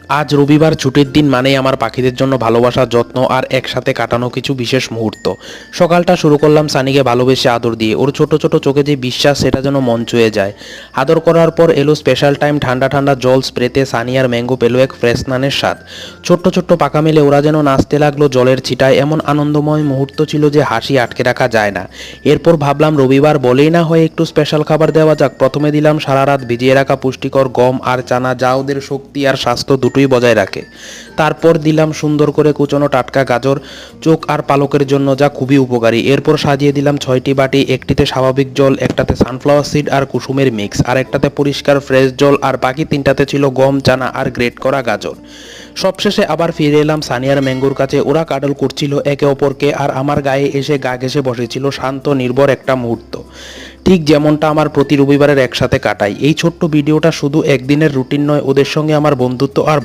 আজ রবিবার ছুটির দিন মানেই আমার পাখিদের জন্য ভালোবাসা, যত্ন আর একসাথে কাটানো কিছু বিশেষ মুহূর্ত। সকালটা শুরু করলাম সানিকে ভালোবেসে আদর দিয়ে। ওর ছোট ছোট চোখে যে বিশ্বাস, সেটা যেন মন ছুঁয়ে যায়। আদর করার পর এলো স্পেশাল টাইম। ঠান্ডা ঠান্ডা জল স্প্রেতে সানি আর ম্যাঙ্গো পেলো এক ফ্রেশ স্নানের স্বাদ। ছোট্ট ছোট্ট পাখা মেলে ওরা যেন নাচতে লাগলো জলের ছিটায়। এমন আনন্দময় মুহূর্ত ছিল যে হাসি আটকে রাখা যায় না। এরপর ভাবলাম রবিবার বলেই না হয় একটু স্পেশাল খাবার দেওয়া যাক। প্রথমে দিলাম সারা রাত ভিজিয়ে রাখা পুষ্টিকর গম আর চানা, যা ওদের শক্তি আর স্বাস্থ্য দুটোই বজায় রাখে। তারপর দিলাম সুন্দর করে কুচনো টাটকা গাজর, চোখ আর পালকের জন্য, যা খুবই উপকারী। এরপর সাজিয়ে দিলাম 6টি বাটি, একটিতে স্বাভাবিক জল, একটাতে সানফ্লাওয়ার সিড আর কুসুমের মিক্স, আর একটাতে পরিষ্কার ফ্রেশ জল, আর বাকি 3টাতে ছিল গম, চানা আর গ্রেট করা গাজর। সবশেষে আবার ফিরে এলাম সানি আর ম্যাঙ্গোর কাছে। ওরা কাডল করছিল একে অপরকে আর আমার গায়ে এসে গা ঘেঁষে বসেছিল। শান্ত নির্ভর একটা মুহূর্ত, ঠিক যেমনটা আমার প্রতি রবিবারের একসাথে কাটাই। এই ছোট্ট ভিডিওটা শুধু একদিনের রুটিন নয়, ওদের সঙ্গে আমার বন্ধুত্ব আর